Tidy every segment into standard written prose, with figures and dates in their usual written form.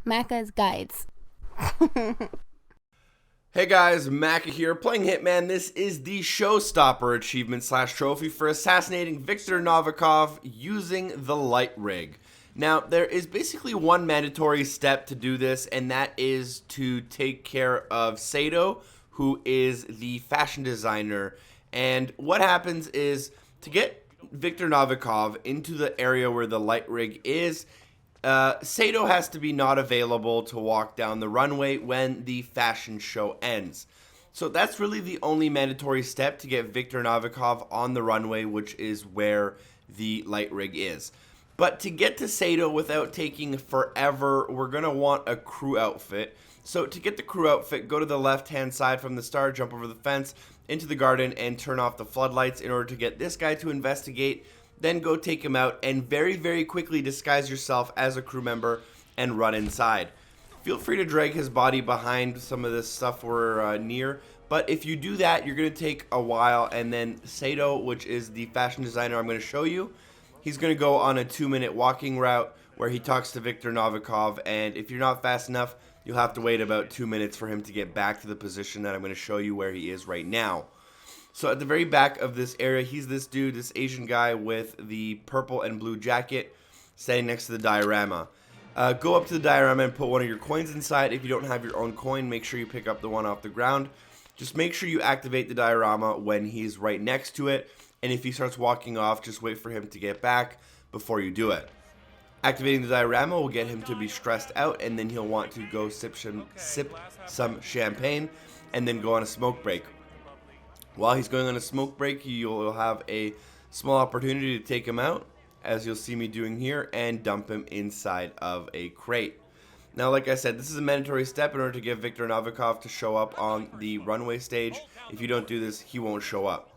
Macca's Guides. Hey guys, Macca here, playing Hitman. This is the Showstopper achievement / trophy for assassinating Viktor Novikov using the light rig. Now, there is basically one mandatory step to do this, and that is to take care of Sato, who is the fashion designer. And what happens is, to get Viktor Novikov into the area where the light rig is, Sato has to be not available to walk down the runway when the fashion show ends. So that's really the only mandatory step to get Viktor Novikov on the runway, which is where the light rig is. But to get to Sato without taking forever, we're going to want a crew outfit. So to get the crew outfit, go to the left-hand side from the start, jump over the fence, into the garden, and turn off the floodlights in order to get this guy to investigate. Then go take him out and very, very quickly disguise yourself as a crew member and run inside. Feel free to drag his body behind some of this stuff we're near, but if you do that, you're going to take a while, and then Sato, which is the fashion designer I'm going to show you, he's going to go on a 2-minute walking route where he talks to Viktor Novikov, and if you're not fast enough, you'll have to wait about 2 minutes for him to get back to the position that I'm going to show you where he is right now. So at the very back of this area, he's this dude, this Asian guy with the purple and blue jacket, standing next to the diorama. Go up to the diorama and put one of your coins inside. If you don't have your own coin, make sure you pick up the one off the ground. Just make sure you activate the diorama when he's right next to it. And if he starts walking off, just wait for him to get back before you do it. Activating the diorama will get him to be stressed out, and then he'll want to go sip some champagne and then go on a smoke break. While he's going on a smoke break, you'll have a small opportunity to take him out, as you'll see me doing here, and dump him inside of a crate. Now, like I said, this is a mandatory step in order to get Viktor Novikov to show up on the runway stage. If you don't do this, he won't show up.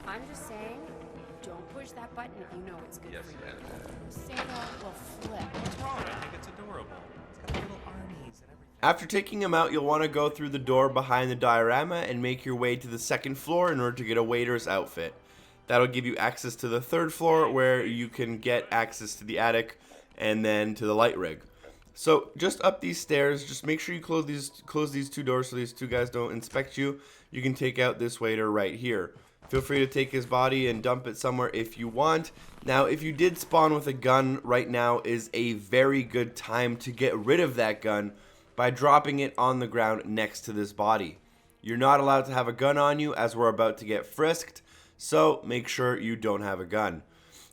I'm just saying, don't push that button if you know it's good for you. Sato will flip. What's wrong? I think it's adorable. It's got little armies and everything. After taking him out, you'll want to go through the door behind the diorama and make your way to the second floor in order to get a waiter's outfit. That'll give you access to the third floor, where you can get access to the attic and then to the light rig. So just up these stairs, just make sure you close these two doors so these two guys don't inspect you. You can take out this waiter right here. Feel free to take his body and dump it somewhere if you want. Now, if you did spawn with a gun, right now is a very good time to get rid of that gun by dropping it on the ground next to this body. You're not allowed to have a gun on you, as we're about to get frisked, so make sure you don't have a gun.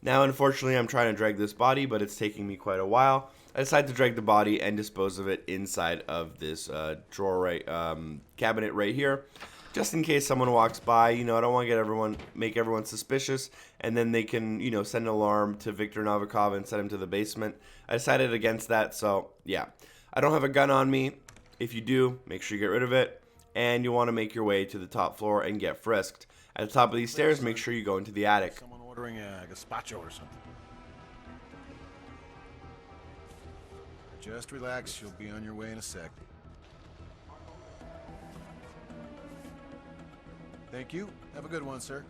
Now, unfortunately, I'm trying to drag this body, but it's taking me quite a while. I decided to drag the body and dispose of it inside of this cabinet right here. Just in case someone walks by, I don't want to make everyone suspicious, and then they can, send an alarm to Viktor Novikov and send him to the basement. I decided against that, so yeah. I don't have a gun on me. If you do, make sure you get rid of it, and you'll want to make your way to the top floor and get frisked. At the top of these stairs, make sure you go into the attic. Someone ordering a gazpacho or something. Just relax. You'll be on your way in a sec. Thank you. Have a good one, sir.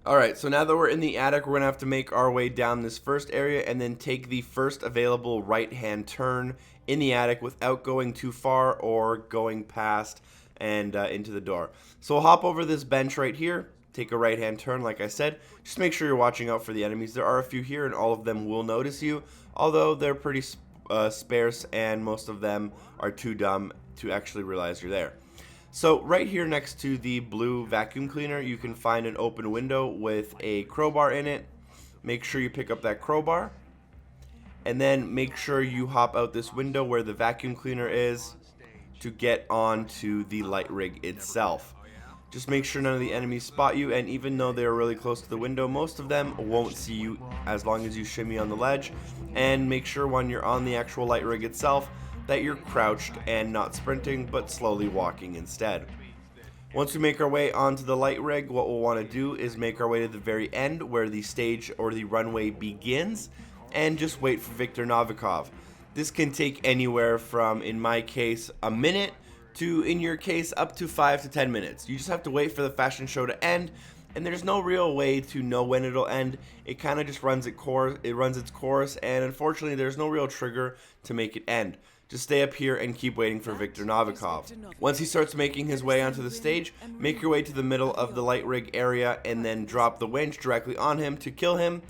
Alright, so now that we're in the attic, we're going to have to make our way down this first area and then take the first available right-hand turn in the attic without going too far or going past and into the door. So we'll hop over this bench right here, take a right-hand turn like I said. Just make sure you're watching out for the enemies. There are a few here and all of them will notice you, although they're pretty sparse and most of them are too dumb to actually realize you're there. So right here next to the blue vacuum cleaner, you can find an open window with a crowbar in it. Make sure you pick up that crowbar, and then make sure you hop out this window where the vacuum cleaner is to get onto the light rig itself. Just make sure none of the enemies spot you, and even though they're really close to the window, most of them won't see you as long as you shimmy on the ledge. And make sure when you're on the actual light rig itself that you're crouched and not sprinting, but slowly walking instead. Once we make our way onto the light rig, what we'll want to do is make our way to the very end where the stage or the runway begins, and just wait for Viktor Novikov. This can take anywhere from, in my case, a minute to, in your case, up to 5 to 10 minutes. You just have to wait for the fashion show to end, and there's no real way to know when it'll end. It kind of just runs its course, and unfortunately there's no real trigger to make it end. Just stay up here and keep waiting for Viktor Novikov. Once he starts making his way onto the stage, make your way to the middle of the light rig area and then drop the winch directly on him to kill him.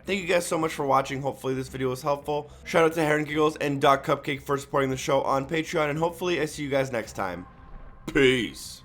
Thank you guys so much for watching. Hopefully this video was helpful. Shout out to Heron Giggles and Doc Cupcake for supporting the show on Patreon, and hopefully I see you guys next time. Peace.